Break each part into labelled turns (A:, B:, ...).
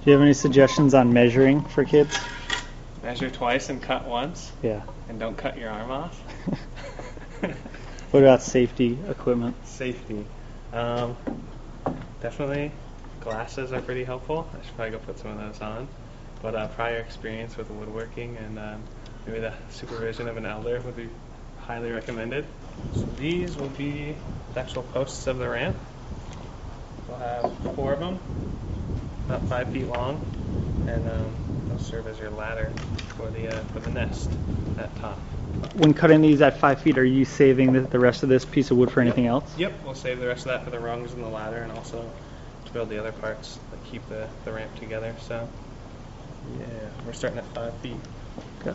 A: Do you have any suggestions on measuring for kids?
B: Measure twice and cut once.
A: Yeah.
B: And don't cut your arm off.
A: What about safety equipment?
B: Safety. Definitely glasses are pretty helpful. I should probably go put some of those on. But prior experience with woodworking and maybe the supervision of an elder would be highly recommended. So these will be the actual posts of the ramp. We'll have 4 of them, about 5 feet long, and they'll serve as your ladder for the nest at top.
A: When cutting these at 5 feet, are you saving the rest of this piece of wood for anything else?
B: Yep, we'll save the rest of that for the rungs and the ladder, and also to build the other parts that keep the ramp together. So yeah, we're starting at 5 feet.
A: Okay.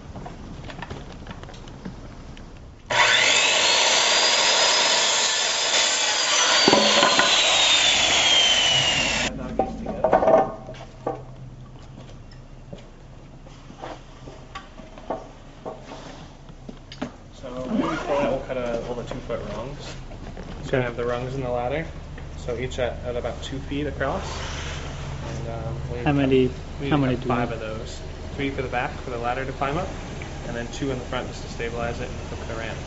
B: We'll cut all the 2-foot rungs. So we have the rungs and the ladder. So each at about 2 feet across. And
A: how many?
B: How many? 5 of those. 3 for the back for the ladder to climb up, and then 2 in the front just to stabilize it and hook the ramp.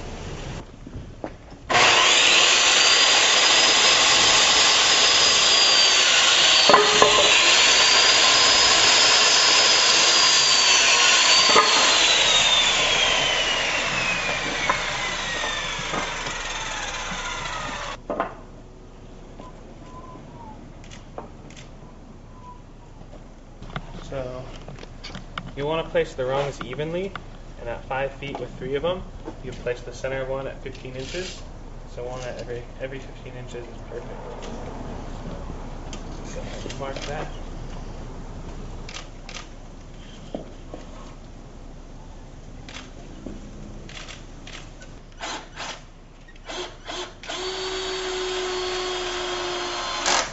B: So you want to place the rungs evenly, and at 5 feet with 3 of them, you place the center one at 15 inches. So one at every 15 inches is perfect. So mark that.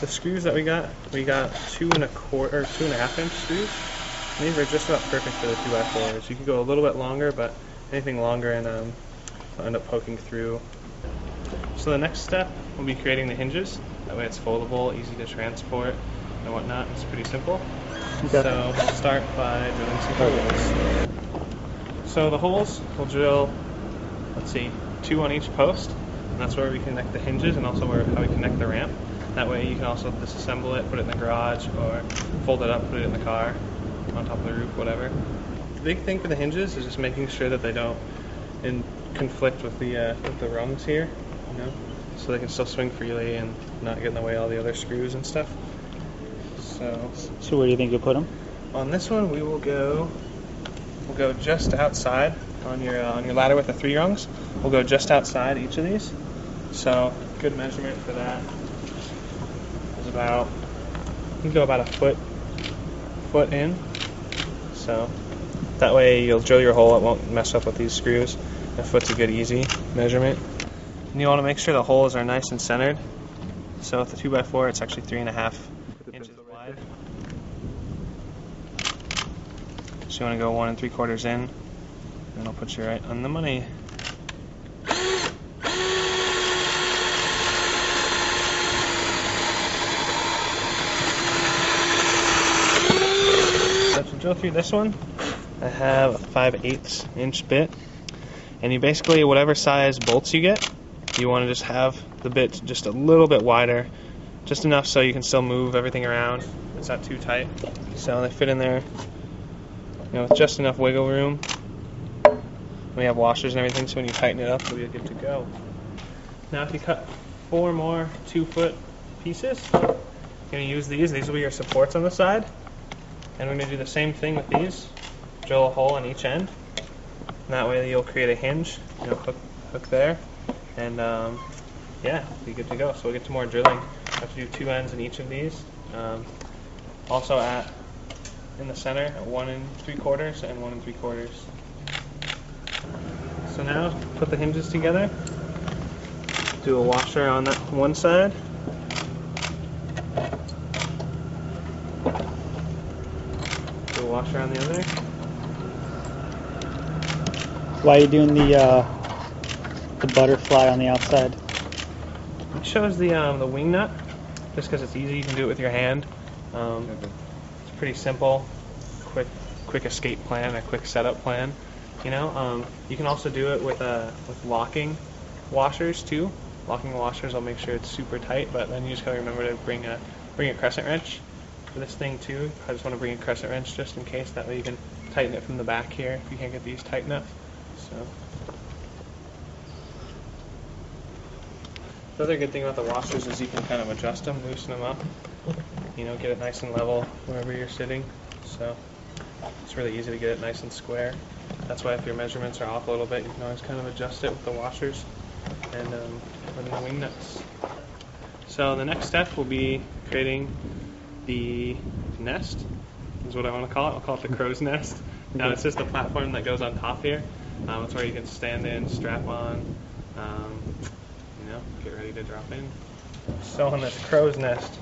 B: The screws that we got 2.25 inch screws. And these are just about perfect for the 2x4s. You can go a little bit longer, but anything longer and will end up poking through. So the next step will be creating the hinges. That way it's foldable, easy to transport and whatnot. It's pretty simple. Okay. So we'll start by drilling some holes. So the holes, we'll drill, let's see, 2 on each post. And that's where we connect the hinges and also how we connect the ramp. That way you can also disassemble it, put it in the garage, or fold it up, put it in the car, on top of the roof, whatever. The big thing for the hinges is just making sure that they don't conflict with the rungs here, you know, so they can still swing freely and not get in the way of all the other screws and stuff. So
A: where do you think you'll put them?
B: On this one, we'll go just outside on your ladder with the 3 rungs. We'll go just outside each of these. So good measurement for that is you can go about a foot in. So that way you'll drill your hole, it won't mess up with these screws. A foot's a good easy measurement. And you want to make sure the holes are nice and centered. So with the 2x4 it's actually 3.5 inches wide. So you want to go 1 3/4 in, and it'll put you right on the money. To drill through this one, I have a 5/8 inch bit, and you basically, whatever size bolts you get, you want to just have the bit just a little bit wider, just enough so you can still move everything around. It's not too tight, so they fit in there, with just enough wiggle room. We have washers and everything, so when you tighten it up, it'll be good to go. Now, if you cut 4 more 2-foot pieces, you're going to use these. These will be your supports on the side. And we're going to do the same thing with these. Drill a hole on each end. And that way you'll create a hinge, hook there, and yeah, be good to go. So we'll get to more drilling. I have to do 2 ends in each of these. Also in the center at 1 3/4 and 1 3/4. So now put the hinges together. Do a washer on that one side. Washer on the other.
A: Why are you doing the butterfly on the outside?
B: It shows the wing nut, just because it's easy. You can do it with your hand. It's pretty simple, quick escape plan, a quick setup plan. You know, you can also do it with locking washers too. Locking washers will make sure it's super tight, but then you just gotta remember to bring a crescent wrench for this thing too. I just want to bring a crescent wrench just in case. That way you can tighten it from the back here if you can't get these tight enough. So. The other good thing about the washers is you can kind of adjust them, loosen them up, you know, get it nice and level wherever you're sitting. So it's really easy to get it nice and square. That's why if your measurements are off a little bit, you can always kind of adjust it with the washers and put in the wing nuts. So the next step will be creating the nest, is what I want to call it. I'll call it the crow's nest. Now it's just a platform that goes on top here. It's where you can stand in, strap on, you know, get ready to drop in. So on this crow's nest,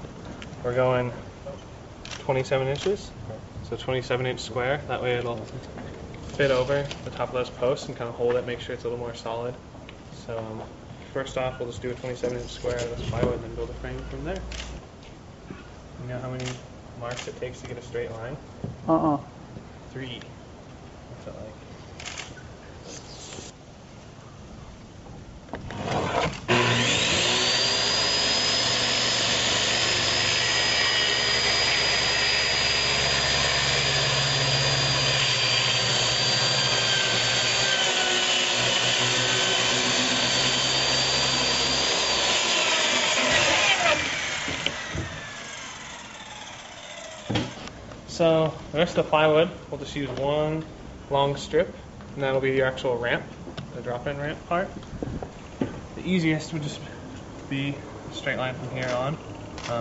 B: we're going 27 inches, so 27-inch square. That way it'll fit over the top of those posts and kind of hold it, make sure it's a little more solid. So first off, we'll just do a 27-inch square of this plywood and then build a frame from there. You know how many marks it takes to get a straight line? 3. What's it like? So the rest of the plywood, we'll just use one long strip, and that'll be the actual ramp, the drop-in ramp part. The easiest would just be a straight line from here on.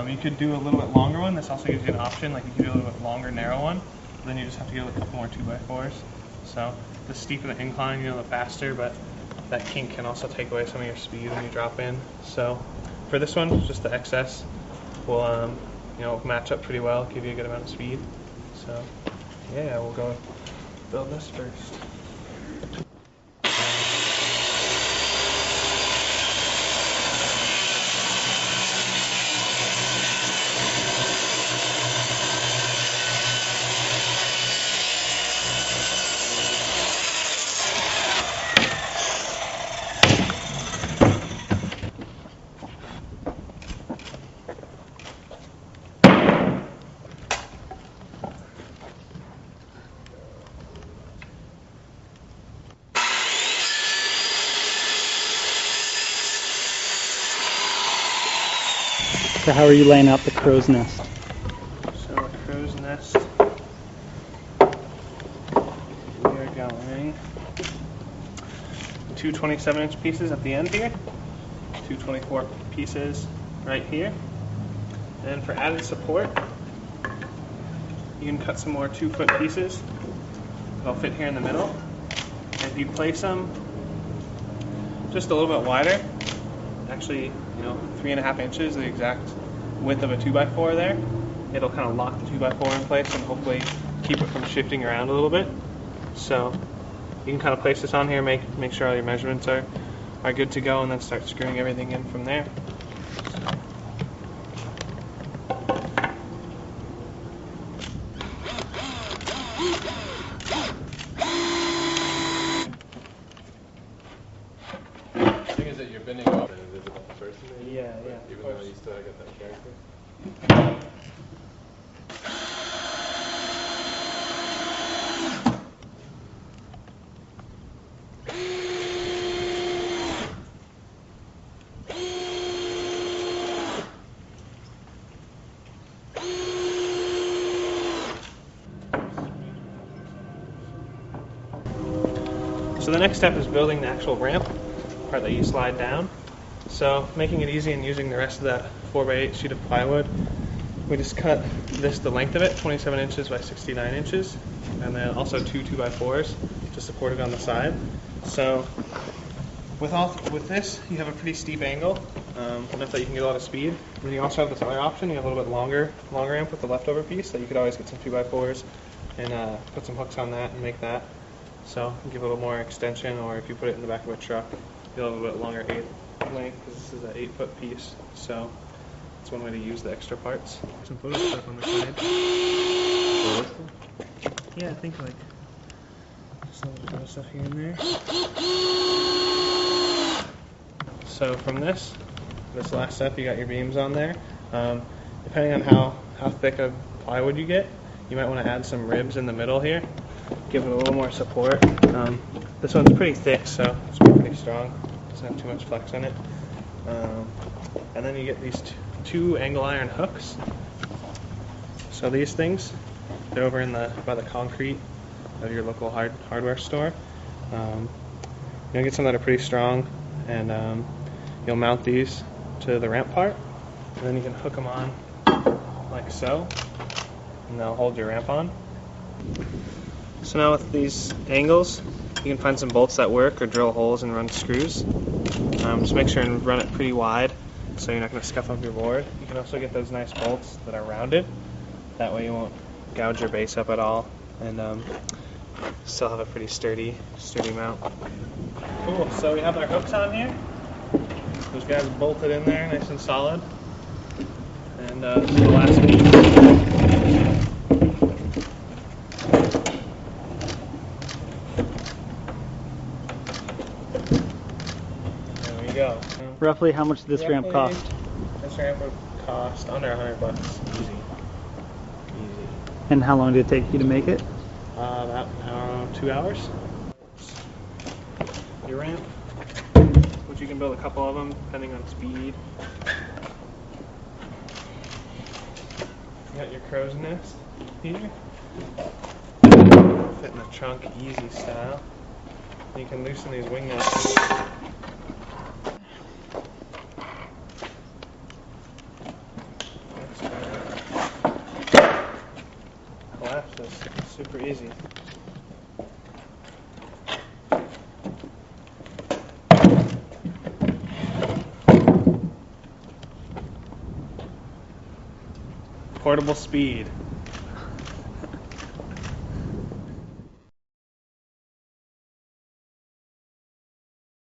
B: You could do a little bit longer one. This also gives you an option, like you could do a little bit longer, narrow one. But then you just have to get a couple more 2x4s. So the steeper the incline, you know, the faster, but that kink can also take away some of your speed when you drop in. So for this one, just the excess will you know, match up pretty well, give you a good amount of speed. So yeah, we'll go build this first.
A: So how are you laying out the crow's nest?
B: So the crow's nest, we are going 2 27-inch pieces at the end here, 2 24 pieces right here, and for added support, you can cut some more 2-foot pieces. They'll fit here in the middle. And if you place them just a little bit wider, actually, you know, 3.5 inches, the exact width of a 2x4 there, it'll kind of lock the 2x4 in place and hopefully keep it from shifting around a little bit. So you can kind of place this on here, make sure all your measurements are good to go, and then start screwing everything in from there.
C: The thing is that you're bending over an invisible person, maybe?
B: Yeah,
C: Even though you still get that character.
B: So the next step is building the actual ramp, part that you slide down. So making it easy and using the rest of that 4x8 sheet of plywood, we just cut this, the length of it, 27 inches by 69 inches, and then also 2 2x4s to support it on the side. So with this, you have a pretty steep angle, enough that you can get a lot of speed. And then you also have this other option, you have a little bit longer ramp with the leftover piece, that you could always get some 2x4s and put some hooks on that and make that. So give it a little more extension, or if you put it in the back of a truck, get a little bit longer length, because this is an 8-foot piece. So that's one way to use the extra parts. Some photo stuff on the side. Yeah, I think like just a little bit of stuff here and there. So from this last step, you got your beams on there. Depending on how thick of plywood you get, you might want to add some ribs in the middle here, give it a little more support. This one's pretty thick, so it's pretty strong. Doesn't have too much flex in it. And then you get these two angle iron hooks. So these things, they're over by the concrete of your local hardware store. You'll get some that are pretty strong, and you'll mount these to the ramp part, and then you can hook them on like so, and they'll hold your ramp on. So now with these angles, you can find some bolts that work or drill holes and run screws. Just make sure and run it pretty wide so you're not going to scuff up your board. You can also get those nice bolts that are rounded. That way you won't gouge your base up at all, and still have a pretty sturdy mount. Cool, so we have our hooks on here. Those guys bolted in there nice and solid. And this is the last piece. There we go.
A: Roughly how much does this ramp cost?
B: This ramp would cost under $100 easy.
A: And how long did it take you to make it?
B: About 2 hours. Your ramp, which you can build a couple of them depending on speed. You got your crow's nest here. Fit in the trunk easy style. You can loosen these wing nuts. Collapse this. It's super easy. Portable speed.